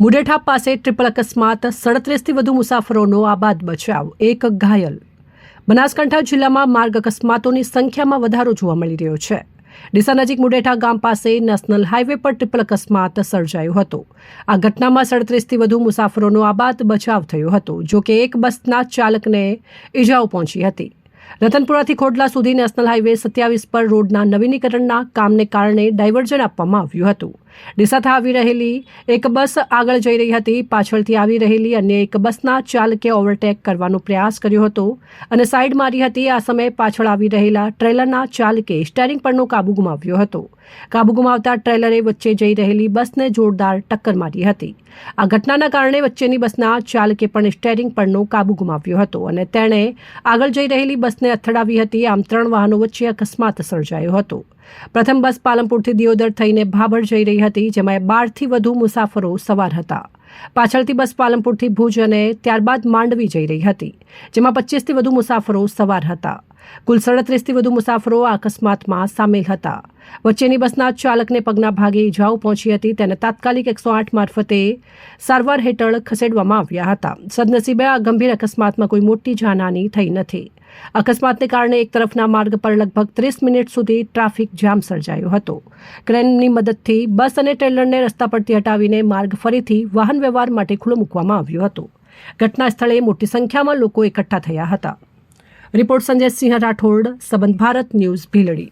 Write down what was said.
મુડેઠા પાસે ટ્રિપલ અકસ્માત, 37થી વધુ મુસાફરોનો આબાદ બચાવ, એક ઘાયલ. બનાસકાંઠા જિલ્લામાં માર્ગ અકસ્માતોની સંખ્યામાં વધારો જોવા મળી રહ્યો છે. ડીસા નજીક મુડેઠા ગામ પાસે નેશનલ હાઈવે પર ટ્રિપલ અકસ્માત સર્જાયો હતો. આ ઘટનામાં 37થી વધુ મુસાફરોનો આબાદ બચાવ થયો હતો. જોકે એક બસના ચાલકને ઈજાઓ પહોંચી હતી. રતનપુરાથી ખોડલા સુધી નેશનલ હાઈવે 27 પર રોડના નવીનીકરણના કામને કારણે ડાયવર્ઝન આપવામાં આવ્યું હતું. ડીસાથી આવી રહેલી એક બસ આગળ જઈ રહી હતી. પાછળથી આવી રહેલી અન્ય એક બસના ચાલકે ઓવરટેક કરવાનો પ્રયાસ કર્યો હતો અને સાઈડ મારી હતી. આ સમયે પાછળ આવી રહેલા ટ્રેલરના ચાલકે સ્ટીયરિંગ પરનો કાબુ ગુમાવ્યો હતો. કાબુ ગુમાવતા ટ્રેલરે વચ્ચે જઈ રહેલી બસને જોરદાર ટક્કર મારી હતી. આ ઘટનાના કારણે વચ્ચેની બસના ચાલકે પણ સ્ટીયરિંગ પરનો કાબુ ગુમાવ્યો હતો અને તેણે આગળ જઈ રહેલી બસને અથડાવી હતી. આમ 3 વાહનો વચ્ચે અકસ્માત સર્જાયો હતો. પ્રથમ બસ પાલનપુરથી દિયોદર થઈને ભાભર જઈ રહી હતી, જેમાં 12થી વધુ મુસાફરો સવાર હતા. પાછળથી બસ પાલનપુરથી ભુજ અને ત્યારબાદ માંડવી જઈ રહી હતી, જેમાં 25થી વધુ મુસાફરો સવાર હતા. કુલ 37થી વધુ મુસાફરો આ અકસ્માતમાં સામેલ હતા. વચ્ચેની બસના ચાલકને પગના ભાગે ઈજાઓ પહોંચી હતી. તેને તાત્કાલિક 108 મારફતે સારવાર હેઠળ ખસેડવામાં આવ્યા હતા. સદનસીબે આ ગંભીર અકસ્માતમાં કોઈ મોટી જાનહાની થઈ નથી. અકસ્માતને કારણે એક તરફના માર્ગ પર લગભગ 30 મિનિટ સુધી ટ્રાફિક જામ સર્જાયો હતો. ક્રેનની મદદથી બસ અને ટ્રેલરને રસ્તા પરથી હટાવીને માર્ગ ફરીથી વાહન વ્યવહાર માટે ખુલ્લો મૂકવામાં આવ્યો હતો. ઘટના સ્થળે મોટી સંખ્યામાં લોકો એકઠા થયા હતા. રિપોર્ટ સંજય સિંહ રાઠોડ, સંબંધ ભારત ન્યૂઝ, ભીલડી.